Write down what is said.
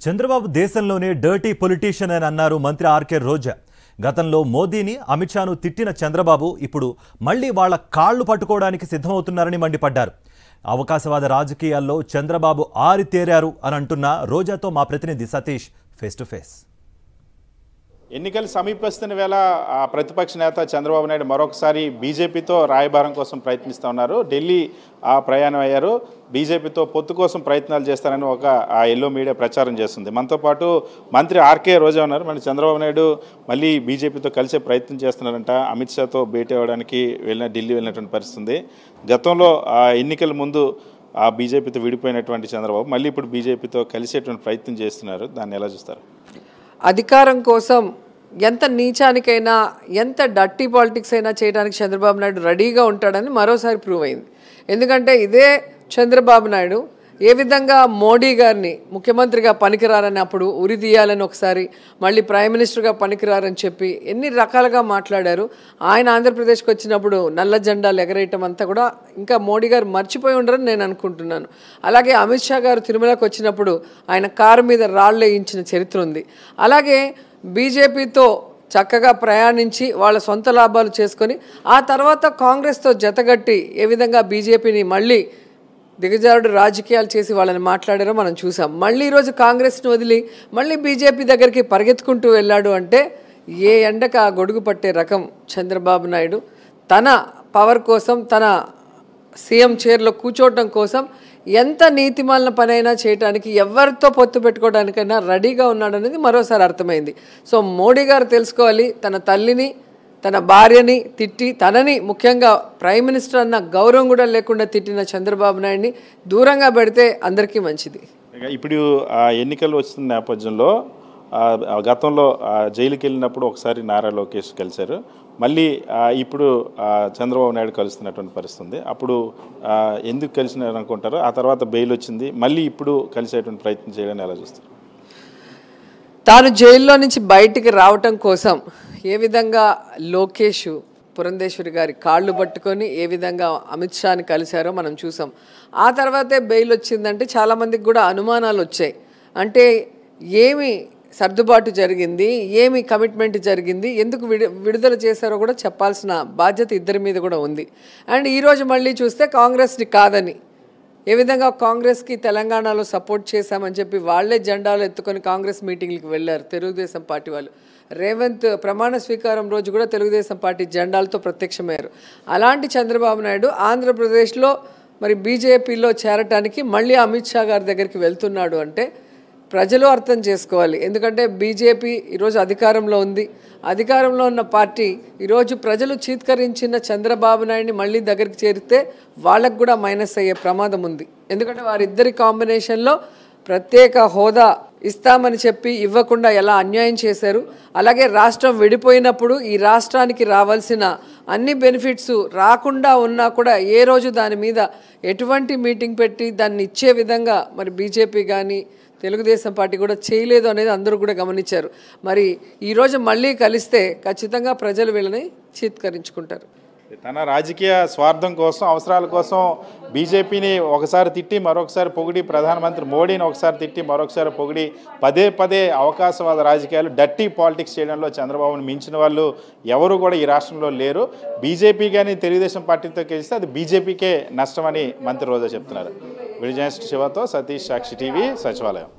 చంద్రబాబు దేశంలోనే dirty politician అని అన్నారు మంత్రి ఆర్కే రోజా. గతంలో మోదీని అమిత్ షాను తిట్టిన చంద్రబాబు ఇప్పుడు మళ్లీ వాళ్ళ కాళ్లు పట్టుకోవడానికి సిద్ధమవుతున్నారని మండిపడ్డారు. అవకాశవాద రాజకీయాల్లో చంద్రబాబు ఆరితేరారు అని అంటున్న రోజాతో మా ప్రతినిధి సతీష్ ఫేస్ టు ఫేస్. ఎన్నికలు సమీపిస్తున్న వేళ ప్రతిపక్ష నేత చంద్రబాబు నాయుడు మరొకసారి బీజేపీతో రాయబారం కోసం ప్రయత్నిస్తూ ఉన్నారు. ఢిల్లీ ప్రయాణం అయ్యారు. బీజేపీతో పొత్తు కోసం ప్రయత్నాలు చేస్తారని ఒక ఎల్లో మీడియా ప్రచారం చేస్తుంది. మనతో పాటు మంత్రి ఆర్కే రోజా ఉన్నారు. మళ్ళీ చంద్రబాబు నాయుడు మళ్ళీ బీజేపీతో కలిసే ప్రయత్నం చేస్తున్నారంట. అమిత్ షాతో భేటీ అవ్వడానికి ఢిల్లీ వెళ్ళినటువంటి పరిస్థితుంది. గతంలో ఎన్నికల ముందు బీజేపీతో విడిపోయినటువంటి చంద్రబాబు మళ్ళీ ఇప్పుడు బీజేపీతో కలిసేటువంటి ప్రయత్నం చేస్తున్నారు. దాన్ని ఎలా చూస్తారు? అధికారం కోసం ఎంత నీచానికైనా ఎంత డర్టీ పాలిటిక్స్ అయినా చేయడానికి చంద్రబాబు నాయుడు రెడీగా ఉంటాడని మరోసారి ప్రూవ్ అయింది. ఎందుకంటే ఇదే చంద్రబాబు నాయుడు ఏ విధంగా మోడీ గారిని ముఖ్యమంత్రిగా పనికిరారని అప్పుడు ఉరి తీయాలని ఒకసారి, మళ్ళీ ప్రైమ్ మినిస్టర్గా పనికిరారని చెప్పి ఎన్ని రకాలుగా మాట్లాడారు. ఆయన ఆంధ్రప్రదేశ్కి వచ్చినప్పుడు నల్ల జెండాలు ఎగరేయటం అంతా కూడా ఇంకా మోడీ గారు మర్చిపోయి ఉండరని నేను అనుకుంటున్నాను. అలాగే అమిత్ షా గారు తిరుమలకు వచ్చినప్పుడు ఆయన కారు మీద రాళ్ళు వేయించిన చరిత్ర ఉంది. అలాగే బీజేపీతో చక్కగా ప్రయాణించి వాళ్ళ సొంత లాభాలు చేసుకొని ఆ తర్వాత కాంగ్రెస్తో జతగట్టి ఏ విధంగా బీజేపీని మళ్ళీ దిగజారుడు రాజకీయాలు చేసి వాళ్ళని మాట్లాడారో మనం చూసాం. మళ్ళీ ఈరోజు కాంగ్రెస్ని వదిలి మళ్ళీ బీజేపీ దగ్గరికి పరిగెత్తుకుంటూ వెళ్ళాడు అంటే ఏ ఎండక ఆ గొడుగు పట్టే రకం చంద్రబాబు నాయుడు. తన పవర్ కోసం, తన సీఎం చైర్లో కూర్చోవటం కోసం ఎంత నీతిమాలిన పనైనా చేయడానికి, ఎవరితో పొత్తు పెట్టుకోవడానికైనా రెడీగా ఉన్నాడనేది మరోసారి అర్థమైంది. సో మోడీ గారు తెలుసుకోవాలి, తన తల్లిని తన భార్యని తిట్టి తనని ముఖ్యంగా ప్రైమ్ మినిస్టర్ అన్న గౌరవం కూడా లేకుండా తిట్టిన చంద్రబాబు నాయుడిని దూరంగా పెడితే అందరికీ మంచిది. ఇప్పుడు ఎన్నికలు వస్తున్న నేపథ్యంలో గతంలో జైలుకి వెళ్ళినప్పుడు ఒకసారి నారా లోకేష్ కలిశారు. మళ్ళీ ఇప్పుడు చంద్రబాబు నాయుడు కలుస్తున్నటువంటి పరిస్థితుంది. అప్పుడు ఎందుకు కలిసినారు అనుకుంటారు? ఆ తర్వాత బెయిల్ వచ్చింది. మళ్ళీ ఇప్పుడు కలిసేటువంటి ప్రయత్నం చేయడానికి ఎలా చూస్తారు? తాను జైల్లో నుంచి బయటికి రావటం కోసం ఏ విధంగా లోకేష్ పురంధేశ్వరి గారి కాళ్ళు పట్టుకొని ఏ విధంగా అమిత్ షాని కలిశారో మనం చూసాం. ఆ తర్వాతే బెయిల్ వచ్చిందంటే చాలామందికి కూడా అనుమానాలు వచ్చాయి. అంటే ఏమి సర్దుబాటు జరిగింది, ఏమి కమిట్మెంట్ జరిగింది, ఎందుకు విడుదల చేశారో కూడా చెప్పాల్సిన బాధ్యత ఇద్దరి మీద కూడా ఉంది. అండ్ ఈరోజు మళ్ళీ చూస్తే కాంగ్రెస్ని కాదని, ఏ విధంగా కాంగ్రెస్కి తెలంగాణలో సపోర్ట్ చేశామని చెప్పి వాళ్లే జెండాలు ఎత్తుకొని కాంగ్రెస్ మీటింగ్లకు వెళ్ళారు తెలుగుదేశం పార్టీ వాళ్ళు. రేవంత్ ప్రమాణ స్వీకారం రోజు కూడా తెలుగుదేశం పార్టీ జెండాలతో ప్రత్యక్షమయ్యారు. అలాంటి చంద్రబాబు నాయుడు ఆంధ్రప్రదేశ్లో మరి బీజేపీలో చేరటానికి మళ్ళీ అమిత్ షా గారి దగ్గరికి వెళ్తున్నాడు అంటే ప్రజలు అర్థం చేసుకోవాలి. ఎందుకంటే బీజేపీ ఈరోజు అధికారంలో ఉంది. అధికారంలో ఉన్న పార్టీ ఈరోజు ప్రజలు చీత్కరించిన చంద్రబాబు నాయుడిని మళ్ళీ దగ్గరికి చేరితే వాళ్ళకు కూడా మైనస్ అయ్యే ప్రమాదం ఉంది. ఎందుకంటే వారిద్దరి కాంబినేషన్లో ప్రత్యేక హోదా ఇస్తామని చెప్పి ఇవ్వకుండా ఎలా అన్యాయం చేశారు. అలాగే రాష్ట్రం విడిపోయినప్పుడు ఈ రాష్ట్రానికి రావాల్సిన అన్ని బెనిఫిట్స్ రాకుండా ఉన్నా కూడా ఏ రోజు దాని మీద ఎటువంటి మీటింగ్ పెట్టి దాన్ని ఇచ్చే విధంగా మరి బీజేపీ కానీ తెలుగుదేశం పార్టీ కూడా చేయలేదు అనేది అందరూ కూడా గమనించారు. మరి ఈరోజు మళ్ళీ కలిస్తే ఖచ్చితంగా ప్రజలు వీళ్ళని చీత్కరించుకుంటారు. తన రాజకీయ స్వార్థం కోసం, అవసరాల కోసం బీజేపీని ఒకసారి తిట్టి మరొకసారి పొగిడి, ప్రధానమంత్రి మోడీని ఒకసారి తిట్టి మరొకసారి పొగిడి పదే పదే అవకాశవాద రాజకీయాలు, డర్టీ పాలిటిక్స్ చేయడంలో చంద్రబాబును మించిన వాళ్ళు ఎవరు కూడా ఈ రాష్ట్రంలో లేరు. బీజేపీ కానీ తెలుగుదేశం పార్టీతో కలిస్తే అది బీజేపీకే నష్టమని మంత్రి రోజా చెప్తున్నారు. వీడియో జర్నలిస్ట్ శివతో సతీష్, సాక్షి టీవీ, సచివాలయం.